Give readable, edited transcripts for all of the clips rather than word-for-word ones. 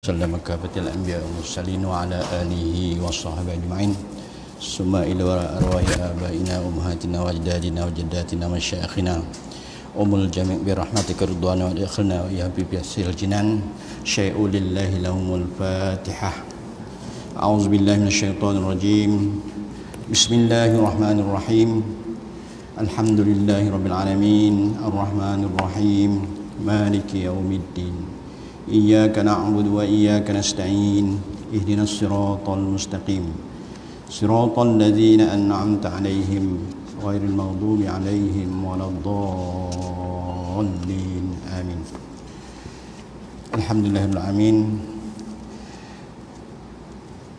وسلم كافة الأنبياء والمرسلين وعلى آله وصحبه أجمعين ثم إلى أرواح آبائنا وأمهاتنا وأجدادنا وجداتنا ومشايخنا الجميع برحمتك رضوانا وادخلنا وإياهم في بأسر الجنان شيء لله لهم الفاتحة. أعوذ بالله من الشيطان الرجيم. بسم الله الرحمن الرحيم. الحمد لله رب العالمين الرحمن الرحيم مالك يوم الدين إياك نعبد وإياك نستعين اهدنا الصراط المستقيم صراط الذين أنعمت عليهم غير المغضوب عليهم ولا الضالين آمين. الحمد لله رب العالمين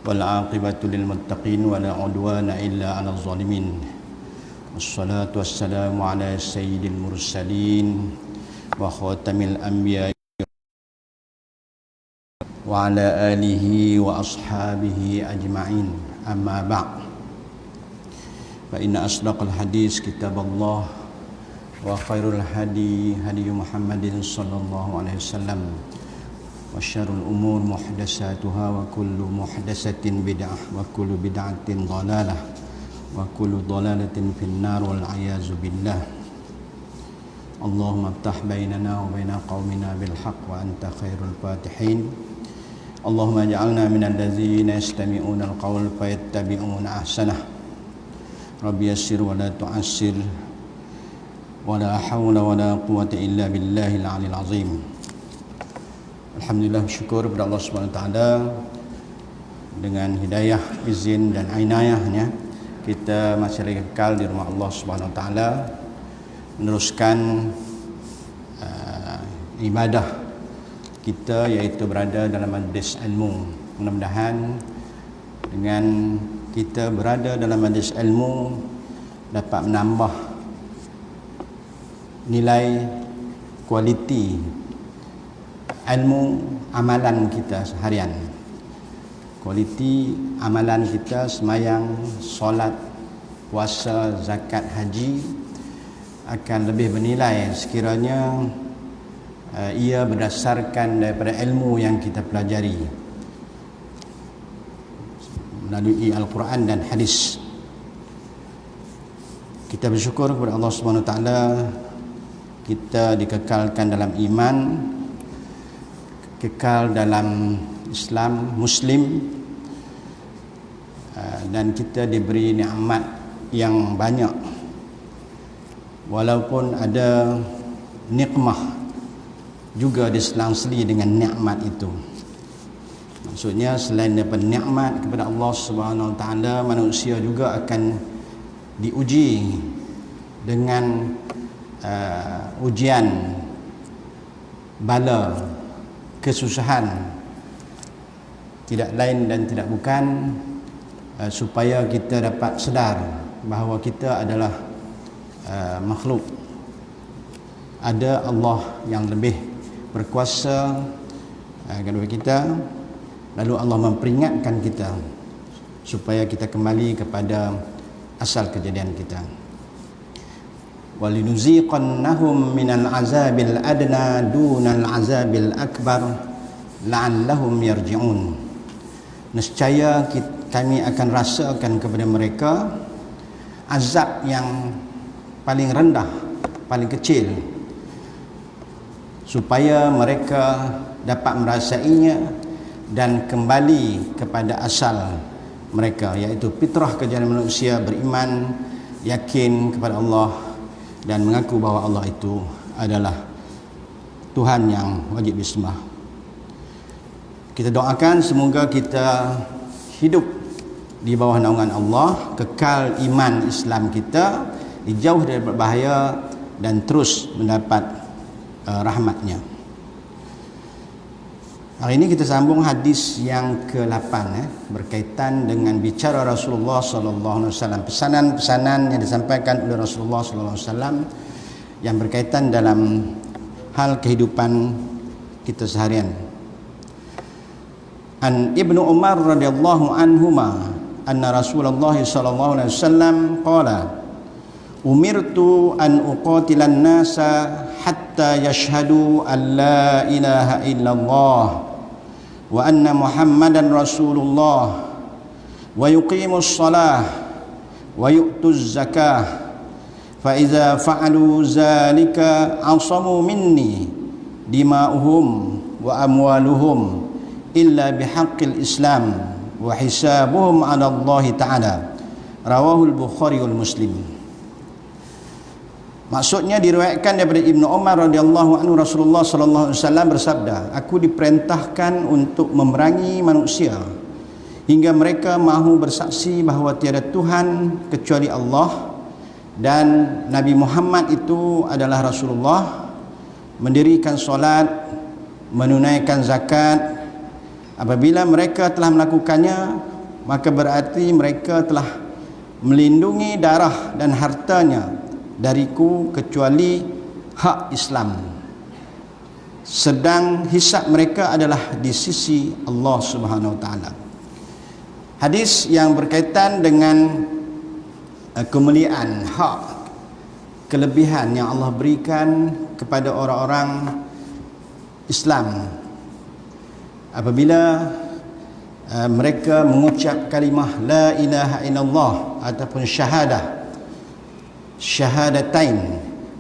والعاقبة للمتقين ولا عدوان إلا على الظالمين والصلاة والسلام على سيد المرسلين وخاتم الأنبياء وعلى آله وأصحابه أجمعين. أما بعد فإن أصدق الحديث كتاب الله وخير الهدي هدي محمد صلى الله عليه وسلم وشر الأمور محدثاتها وكل محدثة بدعة وكل بدعة ضلالة وكل ضلالة في النار والعياذ بالله. اللهم افتح بيننا وبين قومنا بالحق وأنت خير الفاتحين. اللهم اجعلنا من الذين يستمعون القول فيتبعون أحسنه. رب يسر ولا تعسر ولا حول ولا قوة إلا بالله العلي العظيم. Alhamdulillah, bersyukur kepada Allah Subhanahu Wa Taala dengan hidayah, izin dan inayahnya kita masih lagi kekal di rumah Allah Subhanahu Wa Taala meneruskan ibadah kita, iaitu berada dalam majlis ilmu. Mudah-mudahan dengan kita berada dalam majlis ilmu dapat menambah nilai kualiti ilmu amalan kita seharian. Kualiti amalan kita semayang, solat, puasa, zakat, haji akan lebih bernilai sekiranya ia berdasarkan daripada ilmu yang kita pelajari melalui Al-Quran dan hadis. Kita bersyukur kepada Allah Subhanahu Wa Taala kita dikekalkan dalam iman, kekal dalam Islam, Muslim, dan kita diberi nikmat yang banyak. Walaupun ada nikmah juga diselang-seli dengan nikmat itu. Maksudnya selain daripada nikmat kepada Allah Subhanahu Wa Taala, manusia juga akan diuji dengan ujian bala, kesusahan, tidak lain dan tidak bukan supaya kita dapat sedar bahawa kita adalah makhluk. Ada Allah yang lebih berkuasa kepada kita, lalu Allah memperingatkan kita supaya kita kembali kepada asal kejadian kita. Walinuziqannahum minal azabil adna dunal azabil akbar la'allahum yarji'un. Nescaya kami akan rasakan kepada mereka azab yang paling rendah, paling kecil, supaya mereka dapat merasainya dan kembali kepada asal mereka, iaitu fitrah kejadian manusia, beriman, yakin kepada Allah dan mengaku bahawa Allah itu adalah Tuhan yang wajib disembah. Kita doakan semoga kita hidup di bawah naungan Allah, kekal iman Islam kita, dijauh dari berbahaya dan terus mendapat rahmatnya. Hari ini kita sambung hadis yang ke-8 berkaitan dengan bicara Rasulullah sallallahu alaihi wasallam, pesanan-pesanan yang disampaikan oleh Rasulullah sallallahu alaihi wasallam yang berkaitan dalam hal kehidupan kita seharian. An Ibnu Umar radhiyallahu anhuma anna Rasulullah sallallahu alaihi wasallam qala umirtu an uqatilan nasa hatta yashhadu an la ilaha illallah wa anna Muhammadan Rasulullah wa yuqimus shalah wa yu'tuz zakah fa iza fa'alu zalika asamu minni dima'uhum wa amwaluhum illa bihaqqil Islam wa hisabuhum 'ala Allah Ta'ala. Rawahul Bukhari wal Muslim. Maksudnya diriwayatkan daripada Ibnu Umar radhiyallahu anhu, Rasulullah sallallahu alaihi wasallam bersabda, aku diperintahkan untuk memerangi manusia hingga mereka mahu bersaksi bahawa tiada Tuhan kecuali Allah dan Nabi Muhammad itu adalah Rasulullah, mendirikan solat, menunaikan zakat. Apabila mereka telah melakukannya, maka berarti mereka telah melindungi darah dan hartanya dariku kecuali hak Islam, sedang hisab mereka adalah di sisi Allah Subhanahu wa taala. Hadis yang berkaitan dengan kemuliaan, hak, kelebihan yang Allah berikan kepada orang-orang Islam apabila mereka mengucap kalimah la ilaha illallah ataupun syahadatain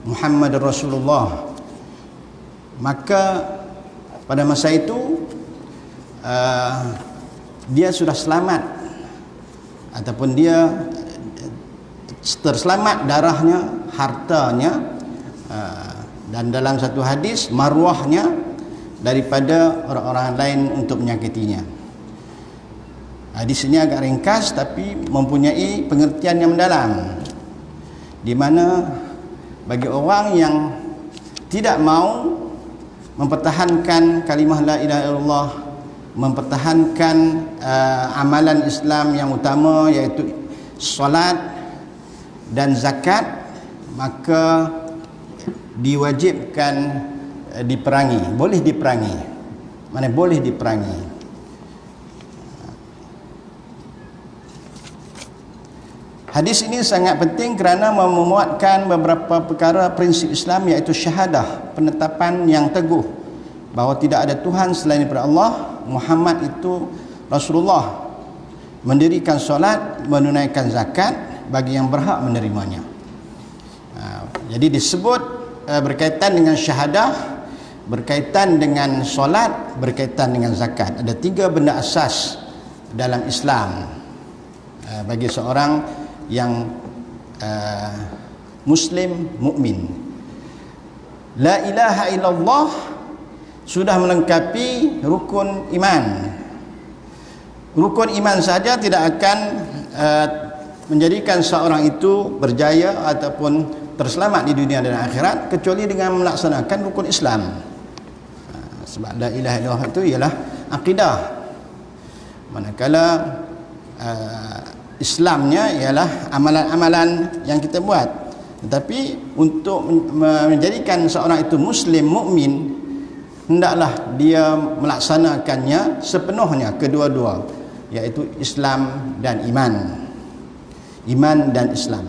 Muhammad Rasulullah, maka pada masa itu dia sudah selamat ataupun dia terselamat darahnya, hartanya, dan dalam satu hadis marwahnya daripada orang-orang lain untuk menyakitinya. Hadis ini agak ringkas tapi mempunyai pengertian yang mendalam, di mana bagi orang yang tidak mau mempertahankan kalimah la ilaha illallah, mempertahankan amalan Islam yang utama iaitu solat dan zakat, maka diwajibkan diperangi. Boleh diperangi, mana boleh diperangi. Hadis ini sangat penting kerana memuatkan beberapa perkara prinsip Islam, iaitu syahadah, penetapan yang teguh bahawa tidak ada Tuhan selain daripada Allah, Muhammad itu Rasulullah, mendirikan solat, menunaikan zakat bagi yang berhak menerimanya. Jadi disebut berkaitan dengan syahadah, berkaitan dengan solat, berkaitan dengan zakat. Ada 3 benda asas dalam Islam bagi seorang yang Muslim mukmin. La ilaha illallah sudah melengkapi rukun iman. Rukun iman saja tidak akan menjadikan seorang itu berjaya ataupun terselamat di dunia dan akhirat kecuali dengan melaksanakan rukun Islam. Sebab la ilaha illallah itu ialah akidah, manakala Islamnya ialah amalan-amalan yang kita buat. Tetapi untuk menjadikan seorang itu Muslim mukmin, hendaklah dia melaksanakannya sepenuhnya, kedua-dua, iaitu Islam dan iman. Iman dan Islam.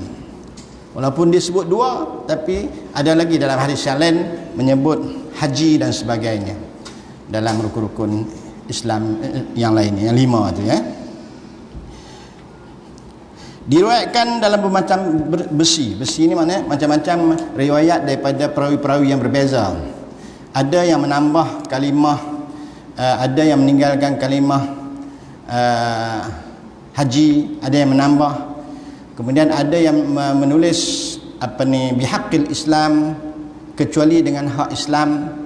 Walaupun disebut 2, tapi ada lagi dalam hadis yang lain menyebut haji dan sebagainya dalam rukun-rukun Islam yang lainnya, yang 5 itu ya. Diriwayatkan dalam bermacam besi ini maknanya macam-macam riwayat daripada perawi-perawi yang berbeza. Ada yang menambah kalimah, ada yang meninggalkan kalimah haji, ada yang menambah. Kemudian ada yang menulis bihaqqil Islam, kecuali dengan hak Islam,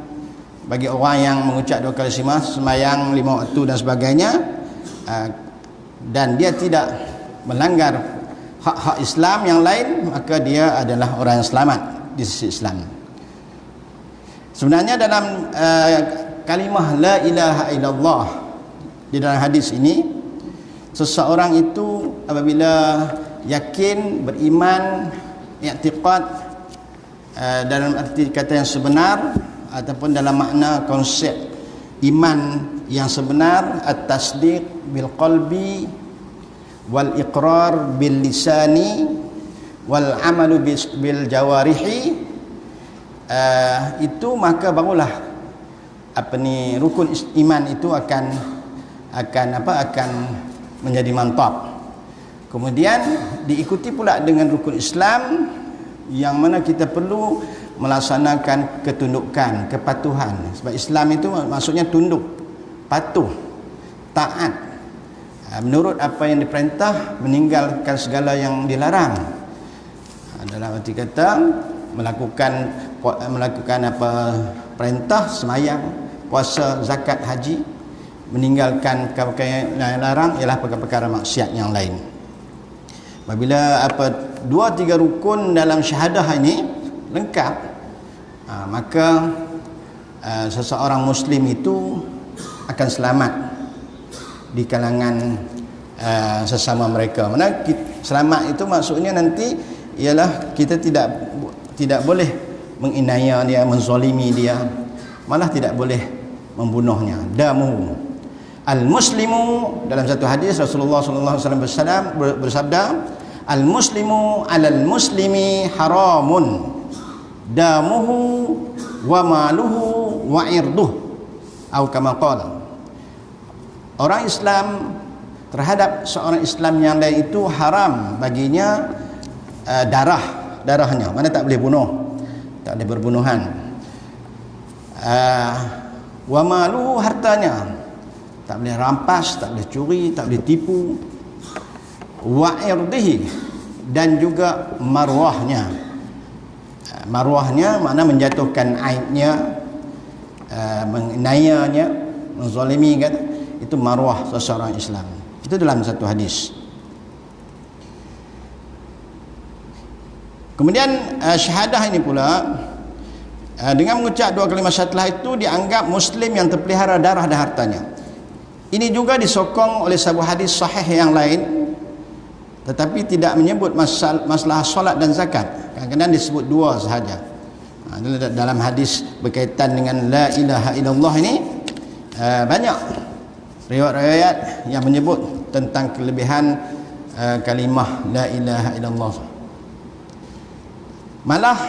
bagi orang yang mengucap 2 kali sembahyang 5 waktu dan sebagainya, dan dia tidak melanggar hak-hak Islam yang lain, maka dia adalah orang yang selamat di sisi Islam. Sebenarnya dalam kalimah la ilaha illallah di dalam hadis ini, seseorang itu apabila yakin, beriman, i'tiqad dalam arti kata yang sebenar ataupun dalam makna konsep iman yang sebenar, at-tasdiq bil qalbi wal iqrar bil lisani wal amalu bil jawarihi, itu maka barulah rukun iman itu akan menjadi mantap. Kemudian diikuti pula dengan rukun Islam yang mana kita perlu melaksanakan ketundukan, kepatuhan. Sebab Islam itu maksudnya tunduk, patuh, taat, menurut apa yang diperintah, meninggalkan segala yang dilarang. Dalam arti kata melakukan perintah, semayang, puasa, zakat, haji, meninggalkan perkara yang larang ialah perkara-perkara maksiat yang lain. Apabila 2-3 rukun dalam syahadah ini lengkap, maka seseorang muslim itu akan selamat di kalangan sesama mereka. Mana selamat itu maksudnya nanti ialah kita tidak boleh menginaya dia, menzalimi dia, malah tidak boleh membunuhnya. Damu al-muslimu, dalam satu hadis Rasulullah sallallahu alaihi wasallam bersabda, al-muslimu 'alal muslimi haramun damuhu wa maluhu wa irduh, atau kama qala. Orang Islam terhadap seorang Islam yang lain itu haram baginya darahnya, mana tak boleh bunuh, tak boleh berbunuhan. Wa maluhu, hartanya tak boleh rampas, tak boleh curi, tak boleh tipu. Wa irdihi, dan juga marwahnya. Marwahnya makna menjatuhkan aibnya, menginayanya, menzalimi kan, itu marwah seseorang Islam. Itu dalam satu hadis. Kemudian syahadah ini pula, dengan mengucap 2 kalimat syahadah itu dianggap muslim yang terpelihara darah dan hartanya. Ini juga disokong oleh sebuah hadis sahih yang lain, tetapi tidak menyebut masalah solat dan zakat. Kadang-kadang disebut 2 sahaja. Dalam hadis berkaitan dengan la ilaha illallah ini banyak riwayat-riwayat yang menyebut tentang kelebihan kalimah la ilaha illallah. Malah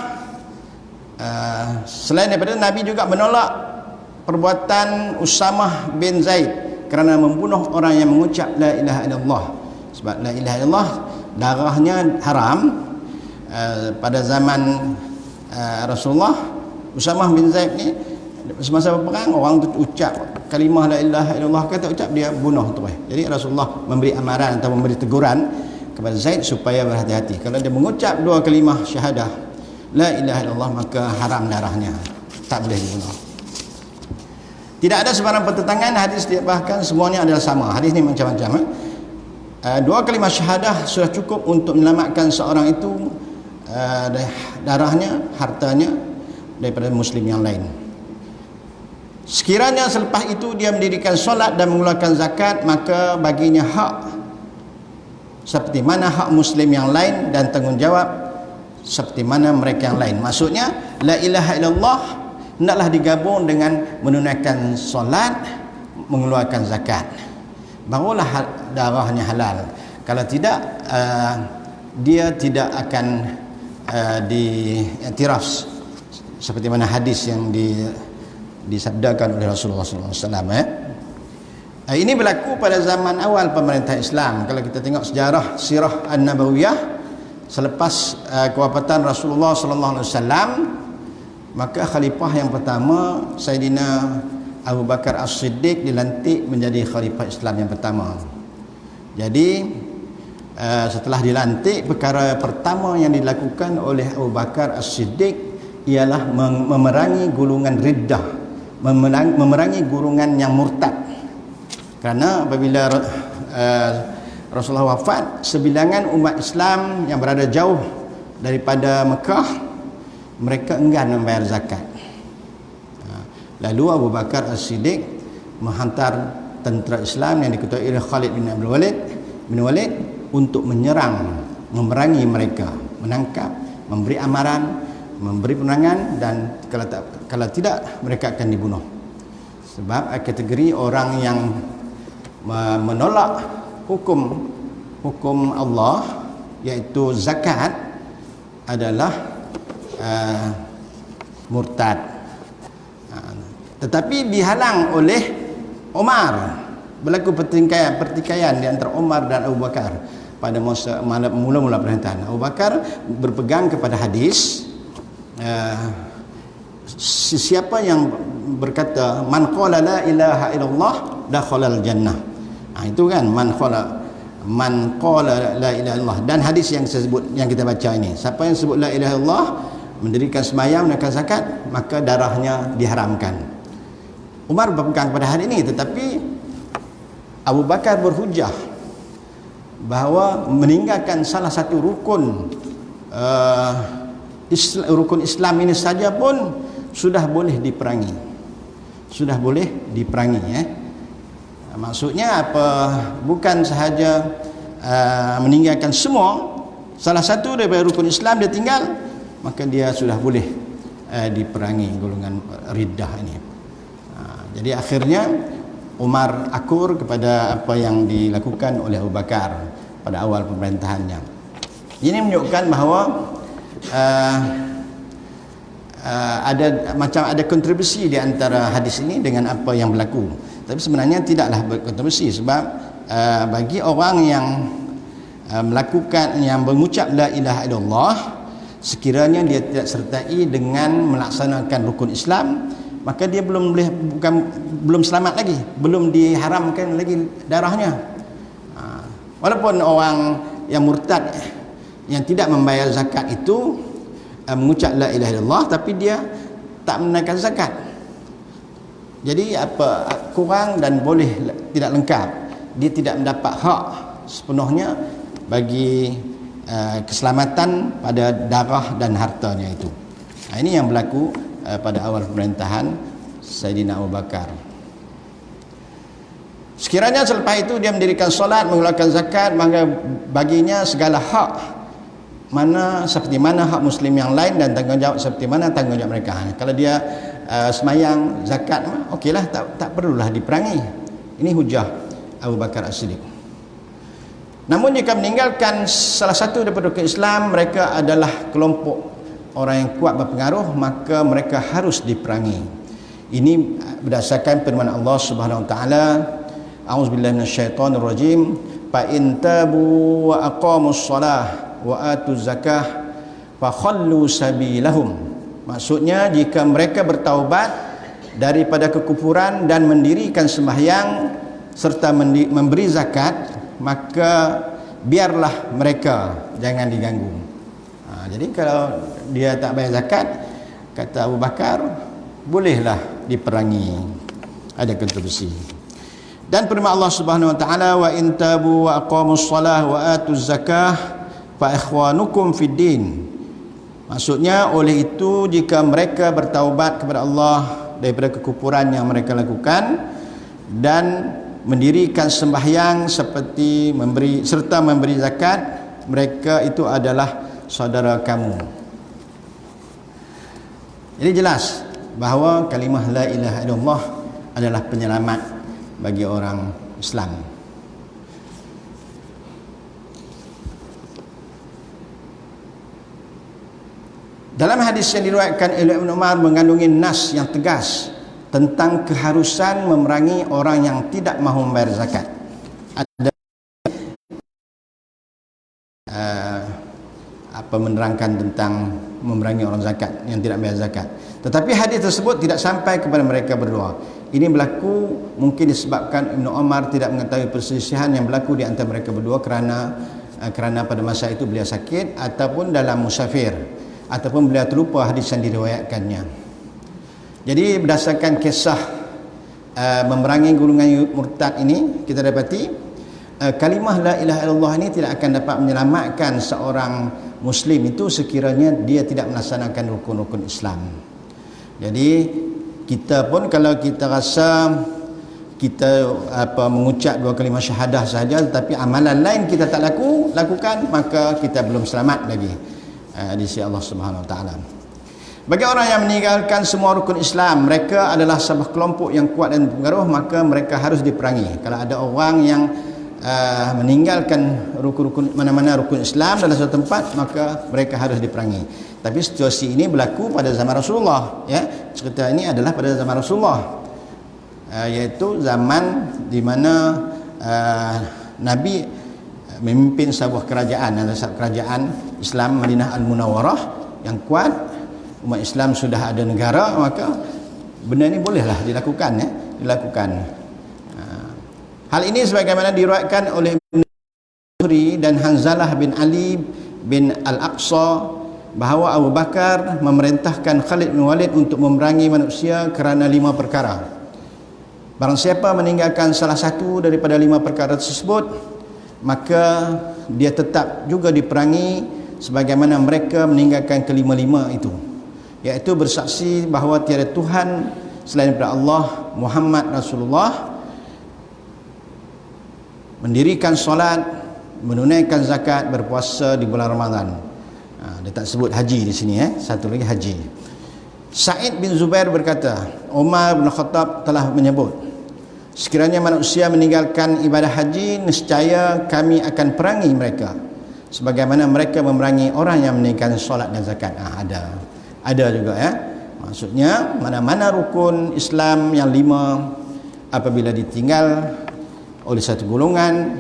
selain daripada Nabi juga menolak perbuatan Usamah bin Zaid kerana membunuh orang yang mengucap la ilaha illallah. Sebab la ilaha illallah darahnya haram. Pada zaman Rasulullah, Usamah bin Zaid ni semasa berperang, orang tu ucap kalimah la ilaha illallah, kata ucap, dia bunuh terus. Jadi Rasulullah memberi amaran atau memberi teguran kepada Zaid supaya berhati-hati. Kalau dia mengucap 2 kalimah syahadah la ilaha illallah, maka haram darahnya, tak boleh dibunuh. Tidak ada sebarang pertentangan hadis dia, bahkan semuanya adalah sama. Hadis ni macam-macam. 2 kalimah syahadah sudah cukup untuk menyelamatkan seorang itu darahnya, hartanya daripada muslim yang lain. Sekiranya selepas itu dia mendirikan solat dan mengeluarkan zakat, maka baginya hak seperti mana hak muslim yang lain dan tanggungjawab seperti mana mereka yang lain. Maksudnya la ilaha illallah hendaklah digabung dengan menunaikan solat, mengeluarkan zakat, barulah darahnya halal. Kalau tidak, dia tidak akan diiktiraf seperti mana hadis yang disabdakan oleh Rasulullah SAW. Ini berlaku pada zaman awal pemerintah Islam. Kalau kita tengok sejarah sirah An-Nabawiyah selepas kewafatan Rasulullah SAW, maka khalifah yang pertama Sayyidina Abu Bakar As-Siddiq dilantik menjadi khalifah Islam yang pertama. Jadi setelah dilantik, perkara pertama yang dilakukan oleh Abu Bakar As-Siddiq ialah memerangi golongan riddah, memerangi golongan yang murtad. Kerana apabila Rasulullah wafat, sebilangan umat Islam yang berada jauh daripada Mekah, mereka enggan membayar zakat. Lalu Abu Bakar As-Siddiq menghantar tentera Islam yang diketuai oleh Khalid bin Walid untuk menyerang, memerangi mereka, menangkap, memberi amaran, memberi penerangan, dan kalau tidak mereka akan dibunuh. Sebab kategori orang yang menolak hukum Allah, iaitu zakat, adalah murtad. tetapi dihalang oleh Umar. Berlaku pertikaian di antara Umar dan Abu Bakar pada masa mula-mula pemerintahan. Abu Bakar berpegang kepada hadis, siapa yang berkata man qala la ilaha illallah dakhalal jannah. Itu kan man qala la ilaha illallah. Dan hadis yang saya sebut, yang kita baca ini, siapa yang sebut la ilaha illallah, mendirikan sembahyang, menunaikan zakat, maka darahnya diharamkan. Umar berpegang pada hadis ini, tetapi Abu Bakar berhujah bahawa meninggalkan salah satu rukun rukun Islam ini saja pun sudah boleh diperangi. Sudah boleh diperangi, maksudnya apa? Bukan sahaja meninggalkan semua, salah satu daripada rukun Islam dia tinggal, maka dia sudah boleh diperangi golongan riddah ini. Jadi akhirnya Umar akur kepada apa yang dilakukan oleh Abu Bakar pada awal pemerintahannya. Ini menunjukkan bahawa ada kontribusi di antara hadis ini dengan apa yang berlaku. Tapi sebenarnya tidaklah berkontribusi, sebab bagi orang yang melakukan, yang mengucap la ilaha illallah, sekiranya dia tidak sertai dengan melaksanakan rukun Islam, maka dia belum selamat lagi, belum diharamkan lagi darahnya. Walaupun orang yang murtad, yang tidak membayar zakat itu mengucap la ilaha illallah, tapi dia tak menunaikan zakat, jadi apa, kurang dan boleh tidak lengkap, dia tidak mendapat hak sepenuhnya bagi keselamatan pada darah dan hartanya itu. Ini yang berlaku pada awal pemerintahan Sayyidina Abu Bakar. Sekiranya selepas itu dia mendirikan solat, mengeluarkan zakat, maka baginya segala hak seperti mana hak muslim yang lain, dan tanggungjawab seperti mana tanggungjawab mereka. Kalau dia semayang, zakat, okeylah, tak perlulah diperangi. Ini hujah Abu Bakar As-Siddiq. Namun jika meninggalkan salah satu daripada rukun Islam, mereka adalah kelompok orang yang kuat berpengaruh, maka mereka harus diperangi. Ini berdasarkan firman Allah Subhanahu wa taala, a'udzubillahi minasyaitonir rajim, fa in tabu wa aqamus shalah wa atuz zakah fa khallu sabilahum. Maksudnya, jika mereka bertaubat daripada kekufuran dan mendirikan sembahyang serta memberi zakat, maka biarlah mereka, jangan diganggu. Jadi kalau dia tak bayar zakat, kata Abu Bakar, bolehlah diperangi. Ada kontribusi. Dan firman Allah Subhanahu wa taala, wa in tabu wa aqamus shalah wa atuz zakah fa ikhwanukum fid din. Maksudnya, oleh itu jika mereka bertaubat kepada Allah daripada kekufuran yang mereka lakukan dan mendirikan sembahyang seperti serta memberi zakat, mereka itu adalah saudara kamu. Jadi jelas bahawa kalimah la ilaha illallah adalah penyelamat bagi orang Islam. Dalam hadis yang diriwayatkan oleh Ibn Umar mengandungi nas yang tegas tentang keharusan memerangi orang yang tidak mahu membayar zakat. Ada menerangkan tentang memerangi orang zakat yang tidak bayar zakat. Tetapi hadis tersebut tidak sampai kepada mereka berdua. Ini berlaku mungkin disebabkan Ibn Umar tidak mengetahui perselisihan yang berlaku di antara mereka berdua kerana pada masa itu beliau sakit ataupun dalam musafir, ataupun beliau terlupa hadis yang diriwayatkannya. Jadi berdasarkan kisah memerangi golongan murtad ini, kita dapati kalimah la ilaha illallah ini tidak akan dapat menyelamatkan seorang muslim itu sekiranya dia tidak melaksanakan rukun-rukun Islam. Jadi kita pun kalau kita rasa kita mengucap dua kalimah syahadah sahaja, tapi amalan lain kita tak lakukan, maka kita belum selamat lagi di sisi Allah Subhanahu wa taala. Bagi orang yang meninggalkan semua rukun Islam, mereka adalah sebuah kelompok yang kuat dan berpengaruh, maka mereka harus diperangi. Kalau ada orang yang meninggalkan rukun-rukun mana-mana rukun Islam dalam suatu tempat, maka mereka harus diperangi. Tapi situasi ini berlaku pada zaman Rasulullah, ya. cerita ini adalah pada zaman Rasulullah, iaitu zaman di mana Nabi memimpin sebuah kerajaan, kerajaan Islam Madinah Al-Munawwarah yang kuat. Umat Islam sudah ada negara, maka benda ini bolehlah dilakukan, dilakukan. Hal ini sebagaimana diriwayatkan oleh Ibn Zuhri dan Hanzalah bin Ali bin Al-Aqsa bahawa Abu Bakar memerintahkan Khalid bin Walid untuk memerangi manusia kerana 5 perkara. Barang siapa meninggalkan salah satu daripada 5 perkara tersebut, maka dia tetap juga diperangi sebagaimana mereka meninggalkan kelima-lima itu, iaitu bersaksi bahawa tiada Tuhan selain daripada Allah, Muhammad Rasulullah, mendirikan solat, menunaikan zakat, berpuasa di bulan Ramadan. Dia tak sebut haji di sini, satu lagi haji. Sa'id bin Zubair berkata, Umar bin Khattab telah menyebut, sekiranya manusia meninggalkan ibadah haji, nescaya kami akan perangi mereka sebagaimana mereka memerangi orang yang meninggalkan solat dan zakat. Ada juga, maksudnya mana-mana rukun Islam yang 5 apabila ditinggal oleh satu golongan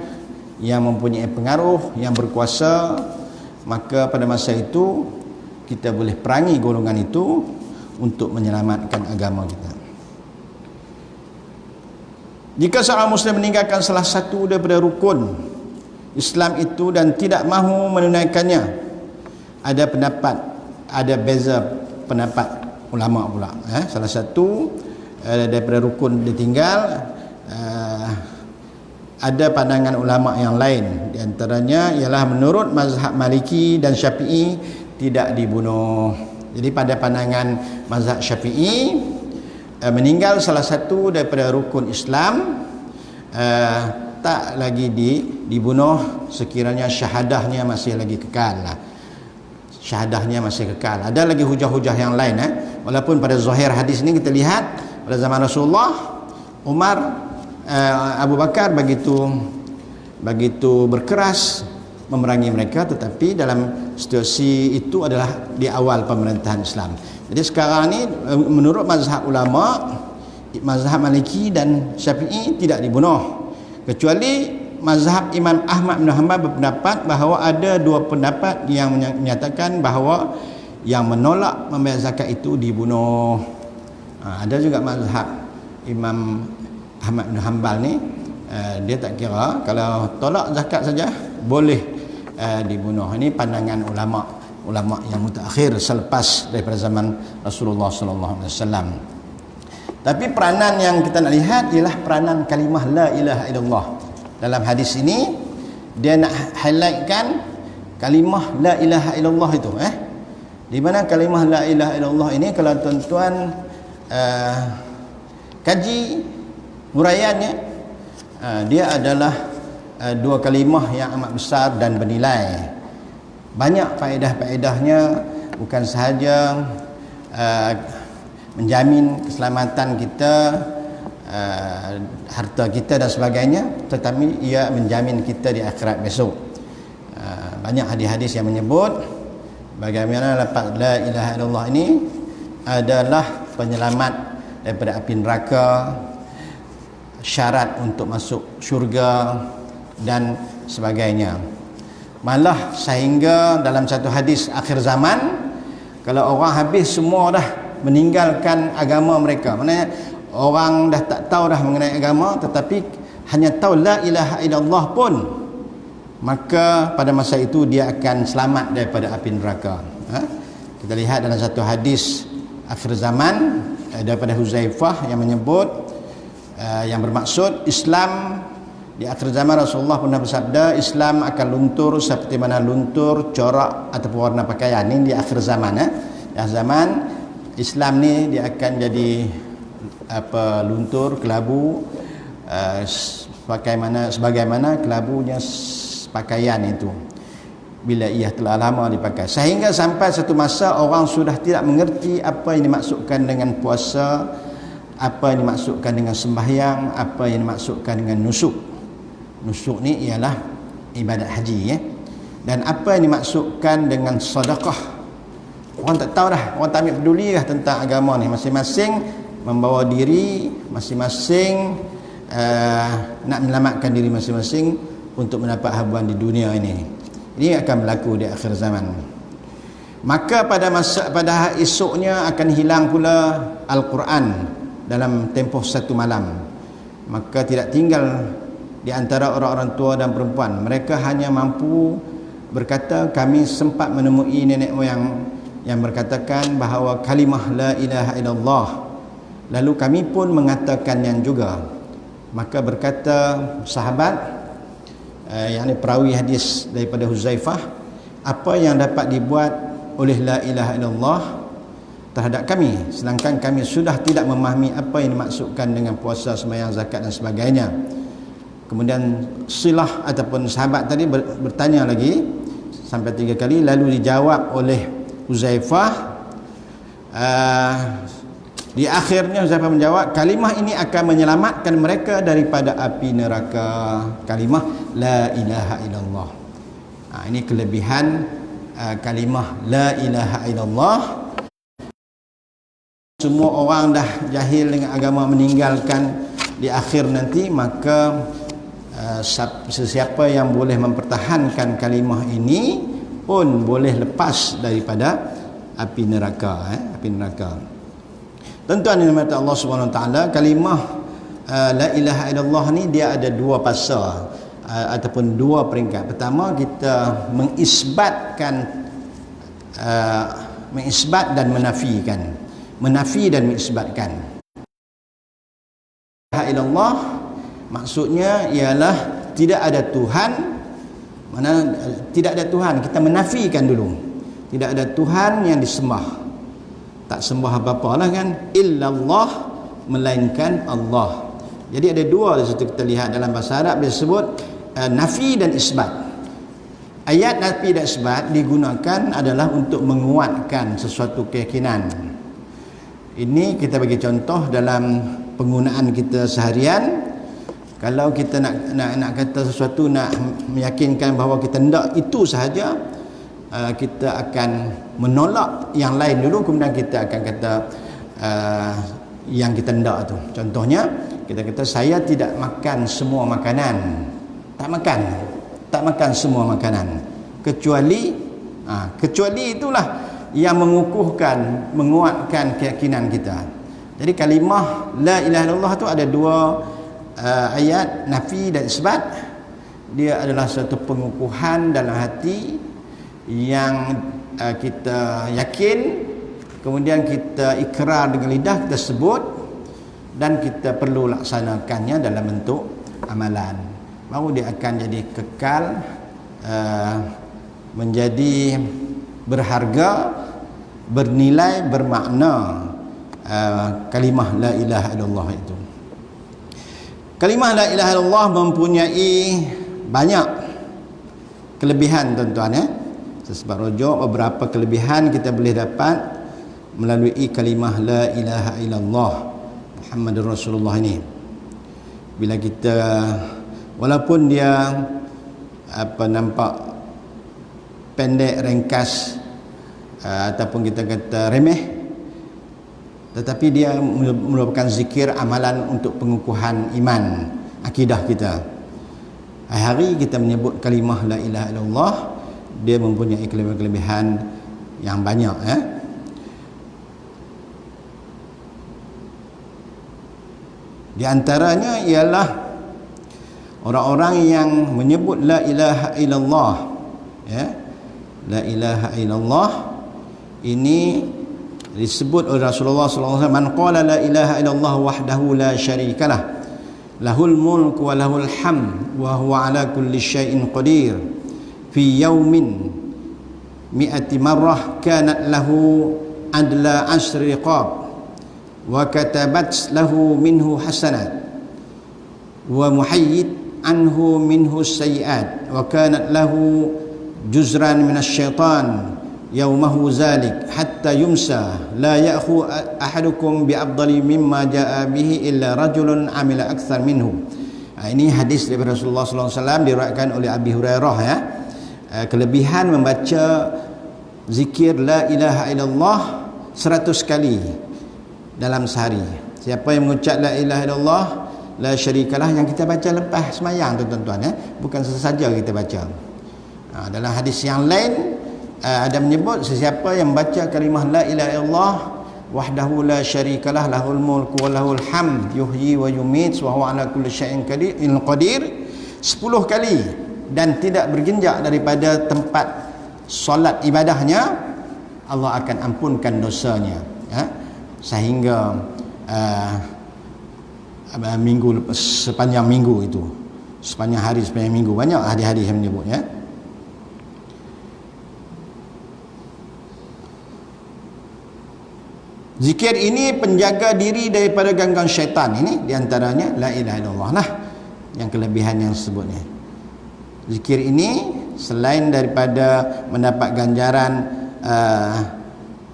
yang mempunyai pengaruh, yang berkuasa, maka pada masa itu kita boleh perangi golongan itu untuk menyelamatkan agama kita. Jika seorang Muslim meninggalkan salah satu daripada rukun Islam itu dan tidak mahu menunaikannya, ada beza pendapat ulama pula. Salah satu daripada rukun ditinggal, ada pandangan ulama yang lain. Di antaranya ialah menurut mazhab Maliki dan Syafi'i tidak dibunuh. Jadi pada pandangan mazhab Syafi'i, meninggal salah satu daripada rukun Islam tak lagi dibunuh sekiranya syahadahnya masih lagi kekal. Syahadahnya masih kekal. Ada lagi hujah-hujah yang lain. Walaupun pada zahir hadis ini kita lihat pada zaman Rasulullah, Umar, Abu Bakar begitu berkeras memerangi mereka, tetapi dalam situasi itu adalah di awal pemerintahan Islam. Jadi sekarang ni menurut mazhab ulama, mazhab Maliki dan Syafi'i tidak dibunuh, kecuali mazhab Imam Ahmad bin Hanbal berpendapat bahawa ada 2 pendapat yang menyatakan bahawa yang menolak membayar zakat itu dibunuh. Ada juga mazhab Imam Ahmad bin Hanbal ni, dia tak kira, kalau tolak zakat saja boleh dibunuh. Ini pandangan ulama yang mutakhir selepas daripada zaman Rasulullah sallallahu alaihi wasallam. Tapi peranan yang kita nak lihat ialah peranan kalimah la ilaha illallah. Dalam hadis ini dia nak highlightkan kalimah la ilaha illallah itu. Di mana kalimah la ilaha illallah ini, kalau tuan-tuan kaji huraiannya, dia adalah 2 kalimah yang amat besar dan bernilai. Banyak faedah-faedahnya, bukan sahaja menjamin keselamatan kita, harta kita dan sebagainya, tetapi ia menjamin kita di akhirat besok. Banyak hadis-hadis yang menyebut bagaimana lafaz la ilaha illallah ini adalah penyelamat daripada api neraka, syarat untuk masuk syurga dan sebagainya. Malah sehingga dalam satu hadis akhir zaman, kalau orang habis semua dah meninggalkan agama mereka, maknanya orang dah tak tahu dah mengenai agama, tetapi hanya tahu la ilaha illallah pun, maka pada masa itu dia akan selamat daripada api neraka. Kita lihat dalam satu hadis akhir zaman daripada Huzaifah yang menyebut, yang bermaksud Islam di akhir zaman, Rasulullah pernah bersabda, Islam akan luntur seperti mana luntur corak ataupun warna pakaian. Ini di akhir zaman. Di akhir zaman Islam ni dia akan jadi luntur, kelabu, sebagaimana kelabunya pakaian itu bila ia telah lama dipakai, sehingga sampai satu masa orang sudah tidak mengerti apa yang dimaksudkan dengan puasa, apa yang dimaksudkan dengan sembahyang, apa yang dimaksudkan dengan nusuk. Nusuk ni ialah ibadat haji, dan apa yang dimaksudkan dengan sedekah. Orang tak tahu dah, orang tak ambil peduli dah tentang agama ni. Masing-masing membawa diri, masing-masing nak menyelamatkan diri masing-masing untuk mendapat habuan di dunia ini. Ini akan berlaku di akhir zaman. Maka pada esoknya akan hilang pula Al-Quran dalam tempoh satu malam. Maka tidak tinggal di antara orang-orang tua dan perempuan. Mereka hanya mampu berkata, kami sempat menemui nenek moyang yang berkatakan bahawa kalimah la ilaha illallah. Lalu kami pun mengatakannya juga. Maka berkata sahabat, yang perawi hadis daripada Huzaifah, apa yang dapat dibuat oleh la ilaha illallah terhadap kami, sedangkan kami sudah tidak memahami apa yang dimaksudkan dengan puasa, sembahyang, zakat dan sebagainya. Kemudian Silah ataupun sahabat tadi bertanya lagi sampai 3 kali, lalu dijawab oleh Huzaifah. Di akhirnya Huzaifah menjawab, kalimah ini akan menyelamatkan mereka daripada api neraka. Kalimah la ilaha illallah. Ini kelebihan kalimah la ilaha illallah. Semua orang dah jahil dengan agama, meninggalkan di akhir nanti, maka sesiapa yang boleh mempertahankan kalimah ini pun boleh lepas daripada api neraka. Api neraka. Tuan-tuan yang dirahmati Allah Subhanahu Wa Taala, kalimah la ilaha illallah ni dia ada dua fasa ataupun dua peringkat. Pertama, kita mengisbatkan, mengisbat dan menafikan. Menafi dan mengisbatkan. La ilaha illallah maksudnya ialah tidak ada Tuhan. Mana tidak ada Tuhan, kita menafikan dulu. Tidak ada Tuhan yang disembah. Tak sembah apa-apa lah kan, illallah, melainkan Allah. Jadi ada dua di situ kita lihat dalam bahasa Arab disebut nafi dan isbat. Ayat nafi dan isbat digunakan adalah untuk menguatkan sesuatu keyakinan. Ini kita bagi contoh dalam penggunaan kita seharian. Kalau kita nak kata sesuatu, nak meyakinkan bahawa kita hendak itu sahaja, kita akan menolak yang lain dulu, kemudian kita akan kata yang kita hendak tu. Contohnya, kita kata saya tidak makan semua makanan. Tak makan semua makanan, kecuali itulah yang mengukuhkan, menguatkan keyakinan kita. Jadi kalimah la ilaha illallah tu ada dua ayat, nafi dan isbat. Dia adalah satu pengukuhan dalam hati yang kita yakin, kemudian kita ikrar dengan lidah, kita sebut, dan kita perlu laksanakannya dalam bentuk amalan. Baru dia akan jadi kekal, menjadi berharga, bernilai, bermakna kalimah la ilaha illallah itu. Kalimah la ilaha illallah mempunyai banyak kelebihan, tuan-tuan ya. Sebab rujuk beberapa kelebihan kita boleh dapat melalui kalimah la ilaha illallah Muhammadur Rasulullah ini. Bila kita, walaupun dia nampak pendek, ringkas, ataupun kita kata remeh, tetapi dia merupakan zikir amalan untuk pengukuhan iman, akidah kita. Hari kita menyebut kalimah la ilaha illallah, dia mempunyai kelebihan yang banyak ya. Di antaranya ialah orang-orang yang menyebut la ilaha illallah ya. La ilaha illallah ini disebut oleh Rasulullah sallallahu alaihi wasallam, man qala la ilaha illallah wahdahu la syarikalah lahul mulku wa lahul hamd wa huwa ala kulli syai'in qadir fi yaumin mi'ati marrah kanat lahu adla asri riqab wa katabat lahu minhu hasanat wa muhayyid anhu minhu sayyi'at wa kanat lahu juzran minasyaitan yaumahu zalik hatta yumsa la ya'khu ahadukum bi afdali mimma jaa bihi illa rajulun amila akthar minhu. Ini hadis daripada Rasulullah sallallahu alaihi wasallam, diriwayatkan oleh Abi Hurairah ya. Kelebihan membaca zikir la ilaha illallah 100 kali dalam sehari. Siapa yang mengucap la ilaha illallah la syarikalah, yang kita baca lepas semayang tuan-tuan, bukan sesaja kita baca. Dalam hadis yang lain ada menyebut sesiapa yang baca kalimah la ilaha illallah wahdahu la syarikalah lahul mulku wa lahul hamd yuhyi wa yumit wa huwa ala kulli syai'in qadir 10 kali dan tidak berginjak daripada tempat solat ibadahnya, Allah akan ampunkan dosanya, sehingga minggu lepas, sepanjang minggu itu, sepanjang hari, sepanjang minggu. Banyak hadis-hadis yang menyebut, Zikir ini penjaga diri daripada gangguan syaitan. Ini diantaranya la ilaha illallah lah, yang kelebihan yang sebutnya. Zikir ini selain daripada mendapat ganjaran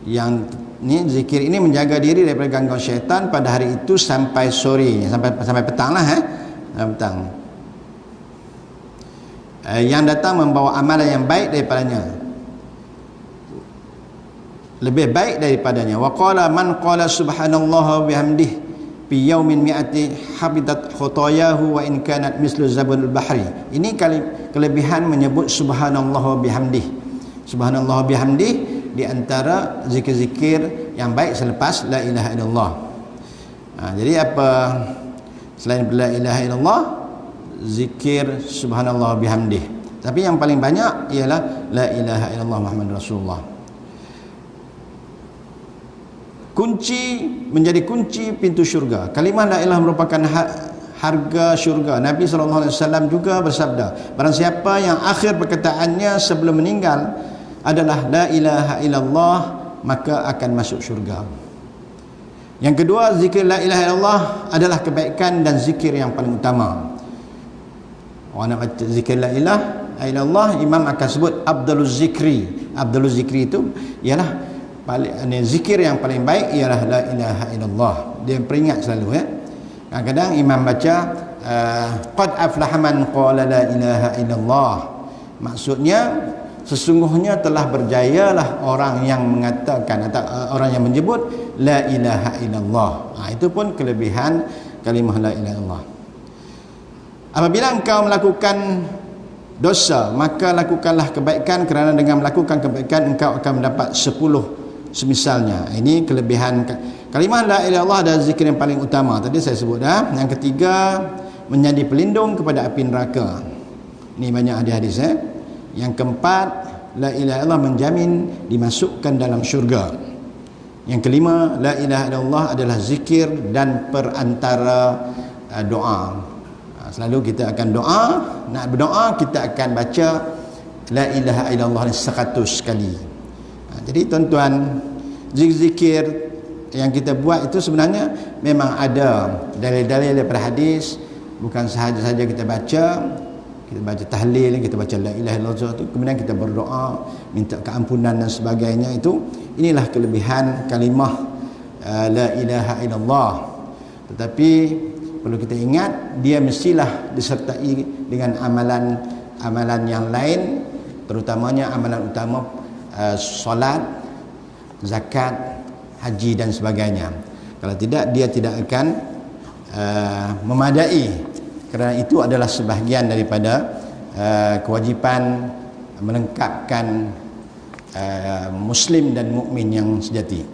yang ni, zikir ini menjaga diri daripada gangguan syaitan pada hari itu sampai sore, sampai petang lah, petang. Yang datang membawa amalan yang baik daripadanya, lebih baik daripadanya. Wa qala man qala subhanallah bihamdihi fi yaumin mi'ati habitat khotayahu wa in kanat mislu zabul bahri. Ini kelebihan menyebut subhanallah bihamdihi. Subhanallah bihamdihi di antara zikir-zikir yang baik selepas la ilaha illallah. Jadi apa selain la ilaha illallah, zikir subhanallah bihamdihi. Tapi yang paling banyak ialah la ilaha illallah Muhammadur Rasulullah. Menjadi kunci pintu syurga. Kalimah la ilaha merupakan harga syurga. Nabi SAW juga bersabda, barang siapa yang akhir perkataannya sebelum meninggal adalah la ilaha illallah, maka akan masuk syurga. Yang kedua, zikir la ilaha illallah adalah kebaikan dan zikir yang paling utama. Orang nak baca zikir la ilaha illallah, imam akan sebut abdaluz zikri. Abdaluz zikri itu ialah zikir yang paling baik ialah la ilaha illallah. Dia peringat selalu, kadang-kadang imam baca qad aflaha man qala la ilaha illallah, maksudnya sesungguhnya telah berjayalah orang yang mengatakan atau orang yang menyebut la ilaha illallah. Itu pun kelebihan kalimah la ilaha illallah. Apabila engkau melakukan dosa, maka lakukanlah kebaikan, kerana dengan melakukan kebaikan engkau akan mendapat 10 semisalnya. Ini kelebihan kalimah la ilaha illallah adalah zikir yang paling utama. Tadi saya sebut dah. Yang ketiga, menjadi pelindung kepada api neraka. Ini banyak hadis-hadis. Yang keempat, la ilaha illallah menjamin dimasukkan dalam syurga. Yang kelima, la ilaha illallah adalah zikir dan perantara doa. Selalu kita akan doa, nak berdoa kita akan baca la ilaha illallah 100 kali. Jadi tuan-tuan, zikir yang kita buat itu sebenarnya memang ada dalil-dalil daripada hadis. Bukan sahaja-saja kita baca tahlil, kita baca la ilaha illallah itu, kemudian kita berdoa minta keampunan dan sebagainya. Inilah kelebihan kalimah la ilaha illallah. Tetapi perlu kita ingat, dia mestilah disertai dengan amalan yang lain, terutamanya amalan utama solat, zakat, haji dan sebagainya. Kalau tidak, dia tidak akan memadai, kerana itu adalah sebahagian daripada kewajipan melengkapkan muslim dan mukmin yang sejati.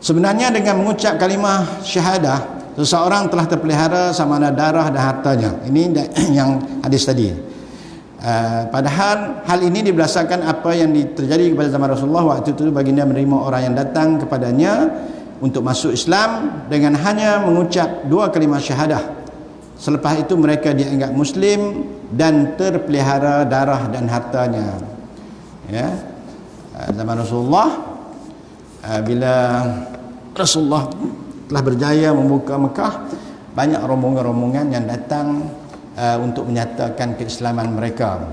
Sebenarnya dengan mengucap kalimah syahadah, seseorang telah terpelihara sama ada darah dan hartanya. Ini yang hadis tadi. Padahal hal ini diberdasarkan apa yang terjadi kepada zaman Rasulullah. Waktu itu baginda menerima orang yang datang kepadanya untuk masuk Islam dengan hanya mengucap 2 kalimah syahadah. Selepas itu mereka dianggap muslim dan terpelihara darah dan hartanya. Zaman Rasulullah, bila Rasulullah telah berjaya membuka Mekah, banyak rombongan-rombongan yang datang untuk menyatakan keislaman mereka.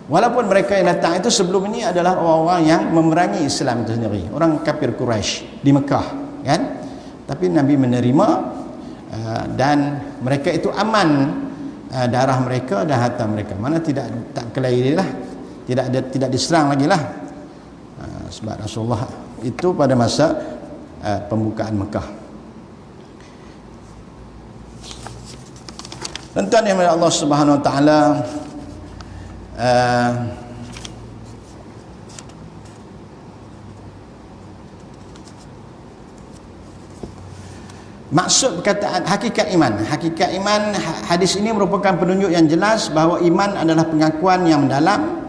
Walaupun mereka yang datang itu sebelum ini adalah orang-orang yang memerangi Islam itu sendiri, orang kafir Quraisy di Mekah, kan? Tapi Nabi menerima dan mereka itu aman, darah mereka dan harta mereka. Mana tak kelahi lah, tidak diserang lagi lah. Sebab Rasulullah itu pada masa pembukaan Mekah. Tuan-tuan yang dimuliakan Allah Subhanahu Wa Taala, maksud perkataan hakikat iman. Hakikat iman, hadis ini merupakan penunjuk yang jelas bahawa iman adalah pengakuan yang mendalam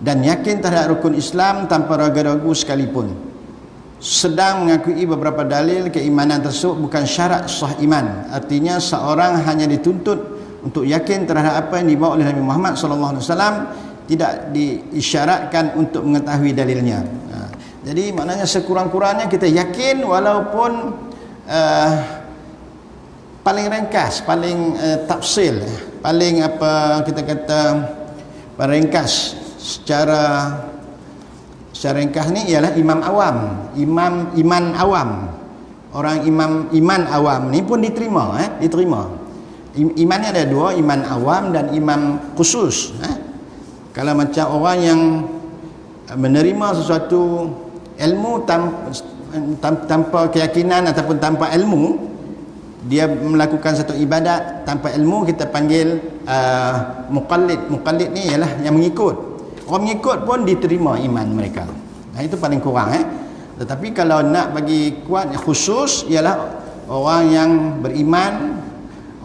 dan yakin terhadap rukun Islam tanpa ragu-ragu sekalipun. Sedang mengakui beberapa dalil keimanan tersebut bukan syarat sah iman. Artinya seorang hanya dituntut untuk yakin terhadap apa yang dibawa oleh Nabi Muhammad SAW, tidak diisyaratkan untuk mengetahui dalilnya. Jadi maknanya sekurang-kurangnya kita yakin walaupun paling ringkas, paling tafsil, paling apa kita kata ringkas secara ringkas ni ialah iman awam. Orang iman awam ni pun diterima. Iman ni ada dua, iman awam dan iman khusus. Kalau macam orang yang menerima sesuatu ilmu tanpa keyakinan ataupun tanpa ilmu, dia melakukan satu ibadat tanpa ilmu, kita panggil muqallid. Muqallid ni ialah yang mengikut. Orang mengikut pun diterima iman mereka. Itu paling kurang. Tetapi kalau nak bagi kuat khusus, ialah orang yang beriman,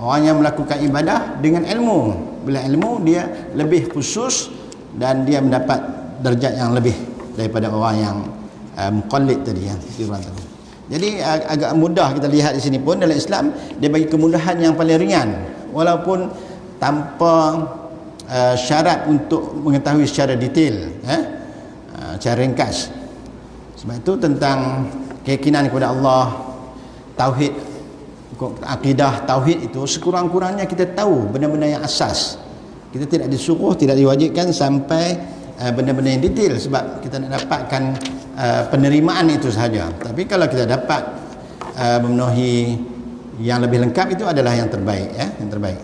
orang yang melakukan ibadah dengan ilmu. Bila ilmu, dia lebih khusus dan dia mendapat darjat yang lebih daripada orang yang muqallid tadi. Jadi agak mudah kita lihat di sini pun dalam Islam dia bagi kemudahan yang paling ringan walaupun tanpa syarat untuk mengetahui secara detail, secara ringkas. Sebab itu tentang keyakinan kepada Allah, tauhid, akidah tauhid itu sekurang-kurangnya kita tahu benda-benda yang asas. Kita tidak disuruh, tidak diwajibkan sampai benda-benda yang detail sebab kita nak dapatkan penerimaan itu sahaja. Tapi kalau kita dapat memenuhi yang lebih lengkap, itu adalah yang terbaik, yang terbaik.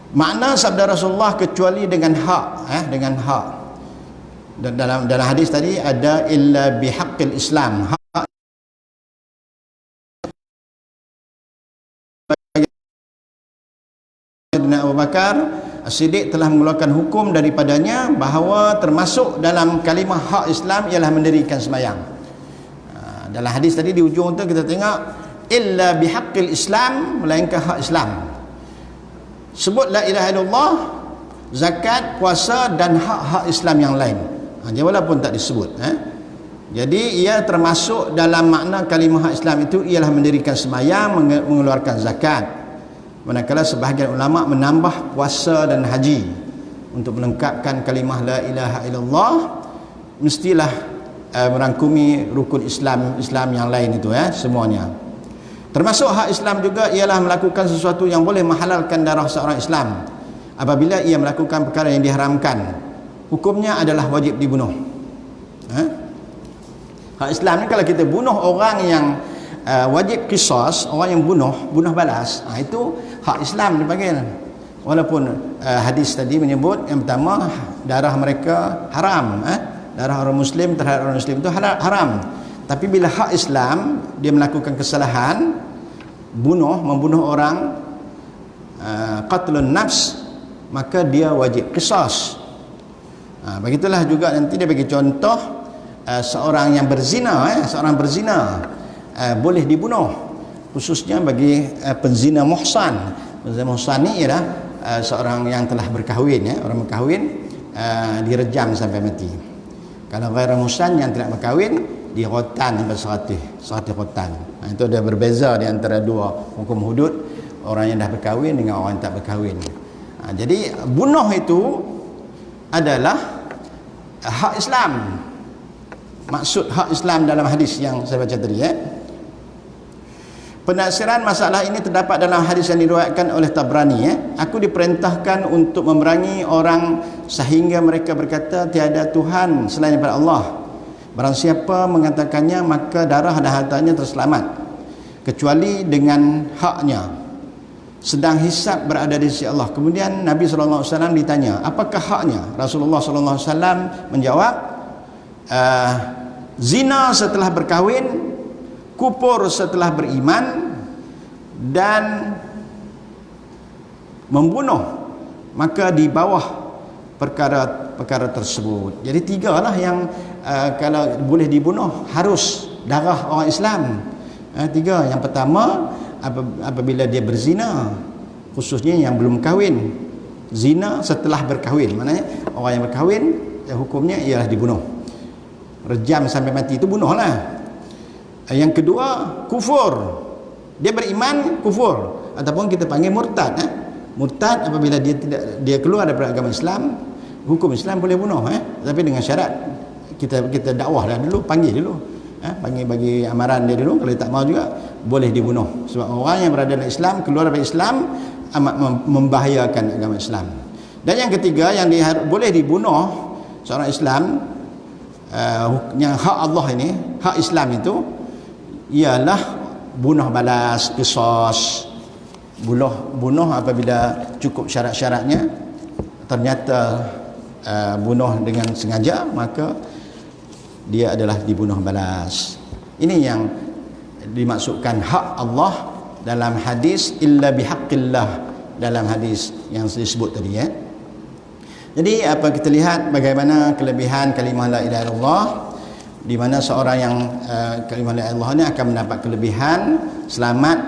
Makna sabda Rasulullah kecuali dengan hak, dengan hak. Dan dalam hadis tadi ada illa bihaqqil Islam. Hak Abu Bakar As-Siddiq telah mengeluarkan hukum daripadanya bahawa termasuk dalam kalimah hak Islam ialah mendirikan sembahyang. Dalam hadis tadi di ujung tu kita tengok illa bihaqqil Islam, melainkan hak Islam. Sebut la ilaha illallah, zakat, puasa dan hak-hak Islam yang lain. Jadi walaupun tak disebut, jadi ia termasuk dalam makna kalimah hak Islam itu ialah mendirikan sembahyang, mengeluarkan zakat. Manakala sebahagian ulama menambah puasa dan haji untuk melengkapkan kalimah la ilaha illallah, mestilah merangkumi rukun Islam yang lain itu, semuanya. Termasuk hak Islam juga ialah melakukan sesuatu yang boleh menghalalkan darah seorang Islam apabila ia melakukan perkara yang diharamkan. Hukumnya adalah wajib dibunuh. Hak Islam ni kalau kita bunuh orang yang wajib qisas, orang yang bunuh balas, itu hak Islam dipanggil. Walaupun hadis tadi menyebut yang pertama darah mereka haram, darah orang Muslim terhadap orang Muslim itu haram. Tapi bila hak Islam, dia melakukan kesalahan, membunuh orang, qatlun nafs, maka dia wajib qisas. Begitulah juga nanti dia bagi contoh seorang yang berzina, boleh dibunuh, khususnya bagi penzina muhsan. Penzina muhsan ni ialah seorang yang telah berkahwin, orang berkahwin direjam sampai mati. Kalau ghairah muhsan yang tidak berkahwin, di rotan sampai 100 rotan. Itu ada berbeza di antara dua hukum hudud, orang yang dah berkahwin dengan orang yang tak berkahwin. Jadi bunuh itu adalah hak Islam. Maksud hak Islam dalam hadis yang saya baca tadi, Penafsiran masalah ini terdapat dalam hadis yang diriwayatkan oleh Tabrani. Aku diperintahkan untuk memerangi orang sehingga mereka berkata tiada Tuhan selain daripada Allah. Barang siapa mengatakannya maka darah dan hartanya terselamat kecuali dengan haknya, sedang hisab berada di sisi Allah. Kemudian Nabi SAW ditanya, apakah haknya? Rasulullah SAW menjawab, zina setelah berkahwin, kufur setelah beriman, dan membunuh, maka di bawah perkara tersebut. Jadi 3 lah yang kalau boleh dibunuh harus darah orang Islam. 3. Yang pertama, apabila dia berzina, khususnya yang belum kahwin. Zina setelah berkahwin, maknanya orang yang berkahwin hukumnya ialah dibunuh. Rejam sampai mati, itu bunuhlah. Yang kedua, kufur. Dia beriman, kufur, ataupun kita panggil murtad. Murtad apabila dia keluar daripada agama Islam, hukum Islam boleh bunuh, tapi dengan syarat kita dakwah dah dulu, panggil dulu, panggil bagi amaran dia dulu. Kalau dia tak mau juga boleh dibunuh, sebab orang yang berada dalam Islam keluar dari Islam amat membahayakan agama Islam. Dan yang ketiga, yang boleh dibunuh seorang Islam, yang hak Allah ini, hak Islam itu ialah bunuh balas, qisas. Bunuh apabila cukup syarat-syaratnya, ternyata bunuh dengan sengaja, maka dia adalah dibunuh balas. Ini yang dimaksudkan hak Allah dalam hadis illa bihaqqillah, dalam hadis yang disebut tadi. Jadi apa kita lihat bagaimana kelebihan kalimah la ilaha illallah, di mana seorang yang kalimah la ilaha illallah ini akan mendapat kelebihan selamat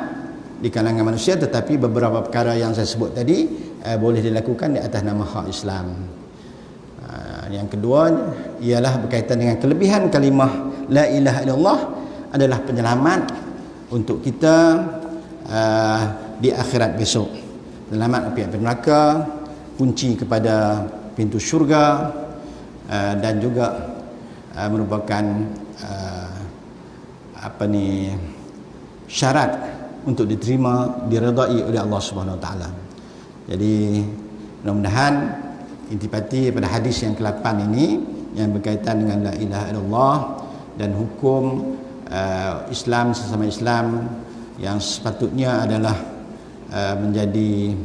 di kalangan manusia, tetapi beberapa perkara yang saya sebut tadi boleh dilakukan di atas nama hak Islam. Yang kedua ialah berkaitan dengan kelebihan kalimah la ilaha illallah adalah penyelamat untuk kita di akhirat besok. Selamat api neraka, kunci kepada pintu syurga, dan juga merupakan syarat untuk diterima, diredai oleh Allah Subhanahu Wa Taala. Jadi mudah-mudahan intipati pada hadis yang ke-8 ini yang berkaitan dengan la ilaha illallah dan hukum Islam sesama Islam yang sepatutnya adalah menjadi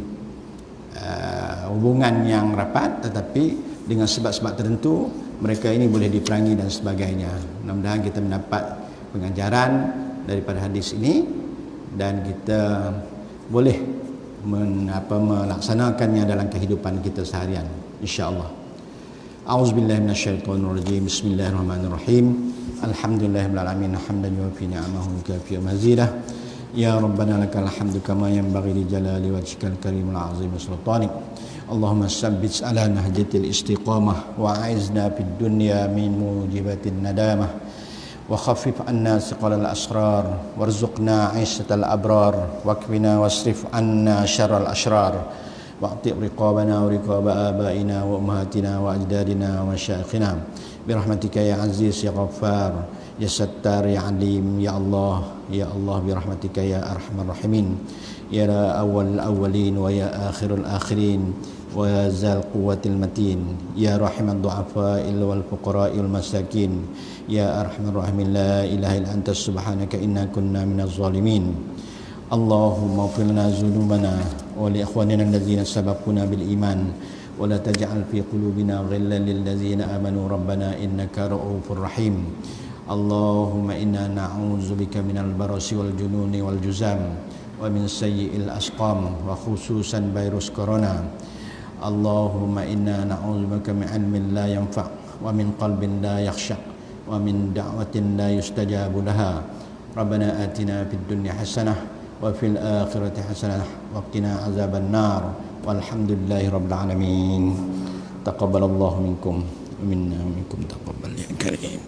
hubungan yang rapat, tetapi dengan sebab-sebab tertentu mereka ini boleh diperangi dan sebagainya. Mudah-mudahan kita mendapat pengajaran daripada hadis ini dan kita boleh melaksanakannya dalam kehidupan kita seharian, insya-Allah. A'udzubillahi minasyaitonirrajim. Bismillahirrahmanirrahim. Alhamdulillahirabbil alamin, hamdan yuwaffi ni'amahu wa yukafi mazidah. Ya Rabbana lakal hamdu kama yanbaghi li jalali wajhikal karimil azim sultanik. Allahumma sabbit ala nahjatil istiqamah wa a'izna fid dunya min mujibatin nadamah wa khaffif anna thiqalal asrar warzuqna 'aishatal abrar wakfina wasrif anna syarral ashrar wa'ti riqabana wa riqaba abaina wa ummahatina wa ajdadina wa masyayikhina birahmatika ya aziz ya ghaffar ya sattar ya alim ya Allah birahmatika ya arhamar rahimin ya awwal awwalin wa ya akhirul akhirin wa ya zal quwwatil matin ya rahimad du'afa'il wal fuqara'il masakin ya arhamar rahimin la ilaha illa anta subhanaka inna kunna minaz zalimin. Allahumma ighfir lana dhunubana wa li ikhwanina alladhina sabaquna bil iman wa la taj'al fi qulubina ghillan lil ladzina amanu rabbana innaka ra'ufur rahim. Allahumma inna na'udzubika minal barasi wal jununi wal juzam wa min sayyi'il asqam wa khususan virus corona. Allahumma inna na'udzubika min ilmin la yanfa' wa min qalbin la yakhsha' wa min da'watin la yustajabu laha. Rabbana atina fid dunya hasanah wa fil akhirati hasanah wa qina azaban nar. Walhamdulillahi rabbil alamin. Taqabbalallahu minkum wa minna minkum taqabbal ya karim.